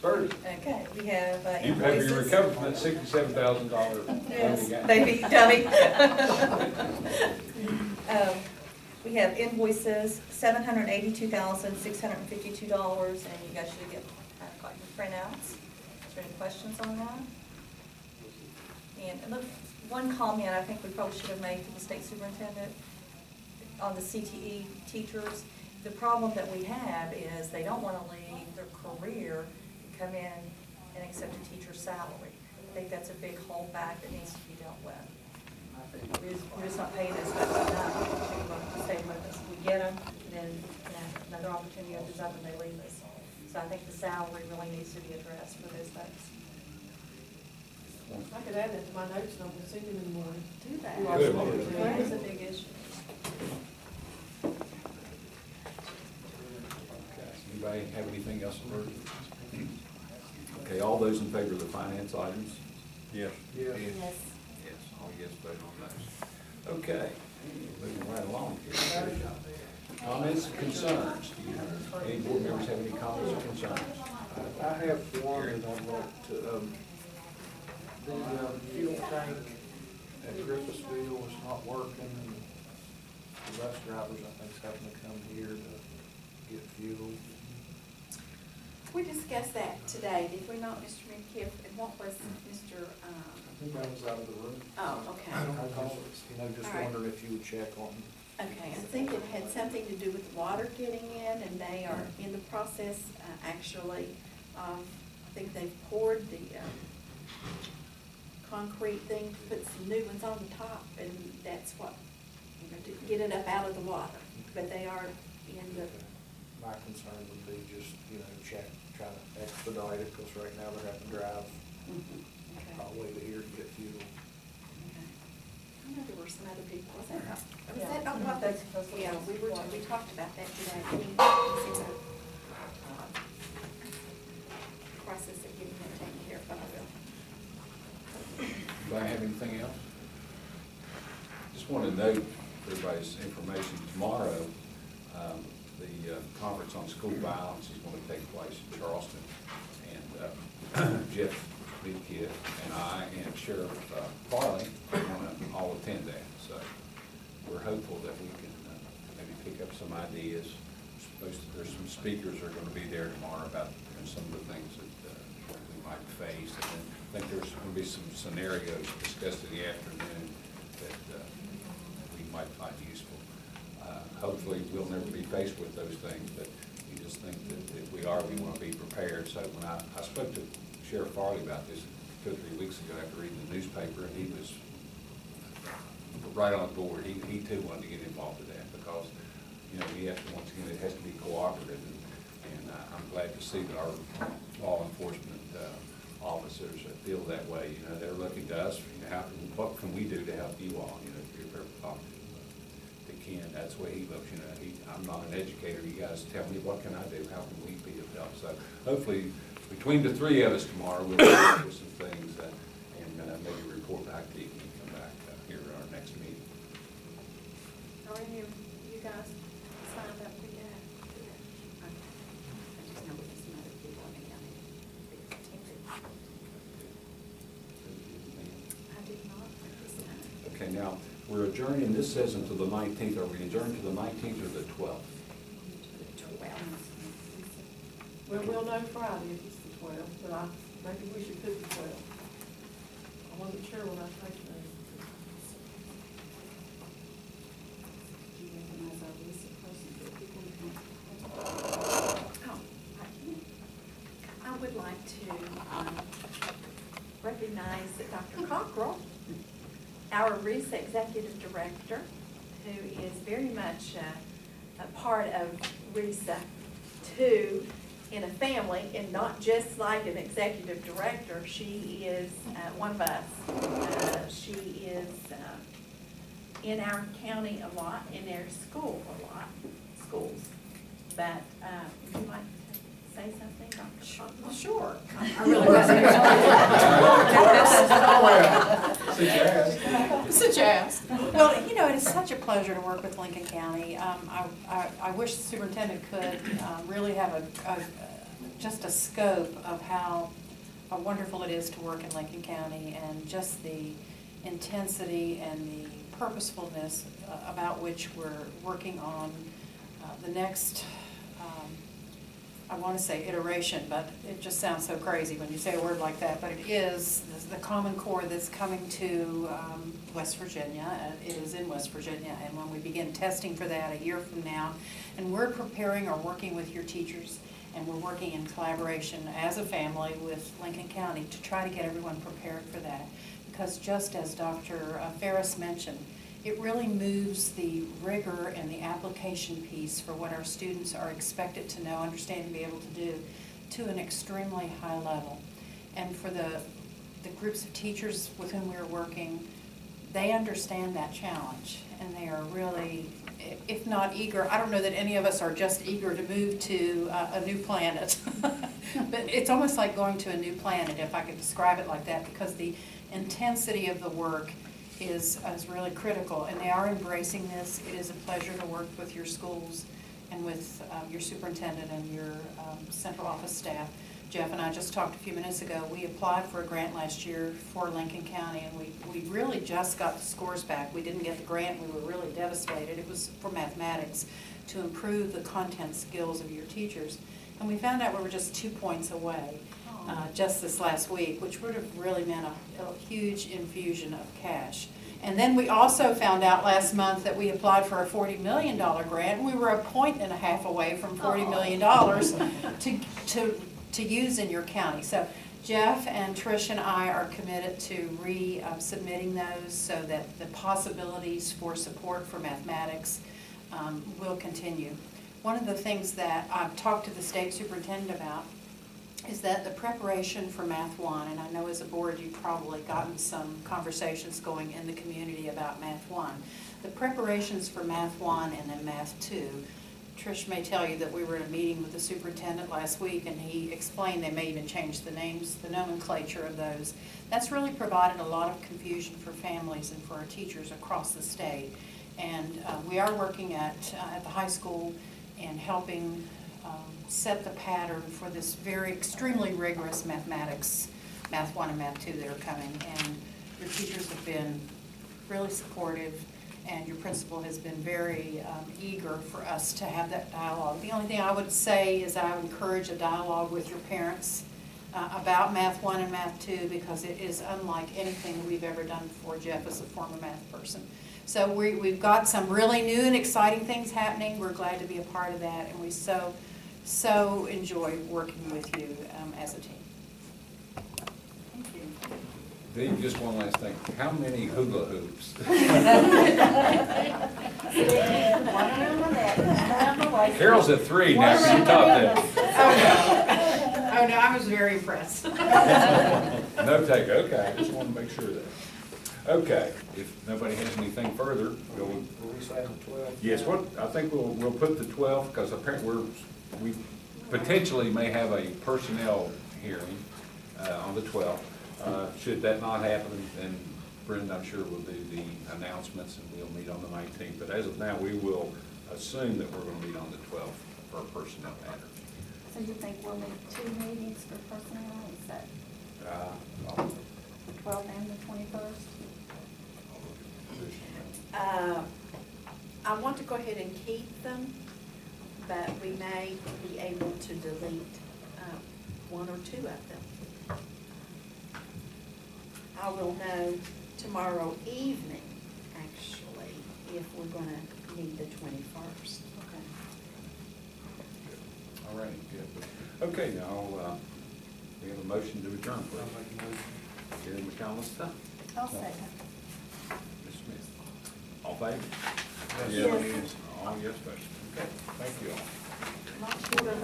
Birdie. Okay, we have You have invoices. you recovered from that $67,000? Yes, baby, dummy. We have invoices, $782,652, and you guys should have got your printouts. Is there any questions on that? And look, one comment I think we probably should have made to the state superintendent on the CTE teachers. The problem that we have is they don't want to leave their career and come in and accept a teacher's salary. I think that's a big holdback that needs to be dealt with. We're just not paying as much enough to stay with us. We get them, and then another opportunity opens up and they leave us. So I think the salary really needs to be addressed for those folks. I could add that to my notes, and I'm gonna see them in the morning. Do that. Good. That is a big issue. Anybody have anything else for? Okay, all those in favor of the finance items? Yes. Yeah. Yes. Yes, all yes vote on those. Okay, moving right along here. Comments and concerns? Do you have, any board members have any comments or concerns? I have one, and I'd like to, the fuel tank at Griffithsville is not working, and the bus drivers, I think, is having to come here to get fuel. We discussed that today, did we not, Mr. McKiff? And what was Mr. I think I was out of the room. Oh, okay. I don't know, just All right. wondering if you would check on. Okay, I think it had something to do with the water getting in, and they are in the process, actually, I think they've poured the concrete thing to put some new ones on the top, and that's what, to get it up out of the water. But they are in the, My concern would be just, check, try to expedite it, because right now they're having to drive okay. all the way to here to get fuel. Okay. I know there were some other people, was that not, was Yeah. that not what That's supposed to be yeah, on we water. talked about that today. Process of getting that taken care of. Anybody have anything else? Just want to note for everybody's information, tomorrow, the conference on school violence is going to take place in Charleston. And Jeff Leakid and I and Sheriff Farley are going to all attend that. So we're hopeful that we can maybe pick up some ideas. There's some speakers that are going to be there tomorrow about some of the things that we might face. And then I think there's going to be some scenarios discussed in the afternoon that we might find useful. Hopefully, we'll never be faced with those things, but we just think that if we are, we want to be prepared. So when I spoke to Sheriff Farley about this 2 or 3 weeks ago after reading the newspaper, and he was right on board. He too wanted to get involved in that because, we have to, once again, it has to be cooperative. And I'm glad to see that our law enforcement officers feel that way. They're looking to us, what can we do to help you all, if you're ever talking to Ken, that's the way he looks, I'm not an educator, you guys tell me, what can I do, how can we be of help? So hopefully, between the 3 of us tomorrow, we'll come up with some things and maybe report back to you when you come back here at our next meeting. Are any of you guys signed up for that? Okay. I just know there's some other people in the county that attended. I did not at this time. Okay, now, we're adjourning, this says until the 19th. Are we adjourned to the 19th or the 12th? Well, we'll know Friday if it's the 12th, but maybe we should put the 12th. I wasn't sure when I typed that. I would like to recognize that Dr. Cockrell, our RISA Executive Director, who is very much a part of RISA 2 in a family, and not just like an executive director. She is one of us. She is in our county a lot, in our school a lot, schools. But would you like to say something, Dr. Cockrell? Sure. I really wasn't. Suggest. Well, it is such a pleasure to work with Lincoln County. I wish the superintendent could really have just a scope of how wonderful it is to work in Lincoln County, and just the intensity and the purposefulness about which we're working on the next, I want to say iteration, but it just sounds so crazy when you say a word like that, but it is the Common Core that's coming to West Virginia. It is in West Virginia, and when we begin testing for that a year from now, and we're preparing or working with your teachers, and we're working in collaboration as a family with Lincoln County to try to get everyone prepared for that. Because just as Dr. Ferris mentioned, it really moves the rigor and the application piece for what our students are expected to know, understand, and be able to do to an extremely high level. And for the groups of teachers with whom we're working, they understand that challenge, and they are really, if not eager, I don't know that any of us are just eager to move to a new planet, but it's almost like going to a new planet, if I could describe it like that, because the intensity of the work is really critical, and they are embracing this. It is a pleasure to work with your schools and with your superintendent and your central office staff. Jeff and I just talked a few minutes ago. We applied for a grant last year for Lincoln County, and we really just got the scores back. We didn't get the grant. We were really devastated. It was for mathematics, to improve the content skills of your teachers. And we found out we were just 2 points away just this last week, which would have really meant a huge infusion of cash. And then we also found out last month that we applied for a $40 million grant, and we were 1.5 points away from $40 million to use in your county. So Jeff and Trish and I are committed to submitting those so that the possibilities for support for mathematics will continue. One of the things that I've talked to the state superintendent about is that the preparation for Math 1, and I know as a board you've probably gotten some conversations going in the community about Math 1. The preparations for Math 1 and then Math 2, Trish may tell you that we were in a meeting with the superintendent last week, and he explained they may even change the names, the nomenclature of those. That's really provided a lot of confusion for families and for our teachers across the state. And we are working at the high school and helping set the pattern for this very extremely rigorous mathematics, Math 1 and Math 2 that are coming. And your teachers have been really supportive, and your principal has been very eager for us to have that dialogue. The only thing I would say is I would encourage a dialogue with your parents about Math 1 and Math 2, because it is unlike anything we've ever done before. Jeff is a former math person. So we've got some really new and exciting things happening. We're glad to be a part of that, and we so enjoy working with you as a team. Thank you. Dave, just one last thing. How many hula hoops? Carol's at 3 now, so you top that. Oh no, I was very impressed. No take, okay, I just want to make sure of that. Okay, if nobody has anything further, we'll. Were we saying the 12th? Yes, I think we'll put the 12th, because apparently we potentially may have a personnel hearing on the 12th. Should that not happen, then Brenda, I'm sure, will do the announcements, and we'll meet on the 19th. But as of now, we will assume that we're going to meet on the 12th for a personnel matter. So you think we'll need 2 meetings for personnel, is that the 12th and the 21st? I want to go ahead and keep them, but we may be able to delete 1 or 2 of them. I will know tomorrow evening, actually, if we're going to need the 21st. Okay. All right, good. Okay, now we have a motion to adjourn, please. I'll make a motion. Gary McAllister. I'll second. Ms. Smith. All in favor? Yes. All yes, votes. Okay, thank you all. Not sure of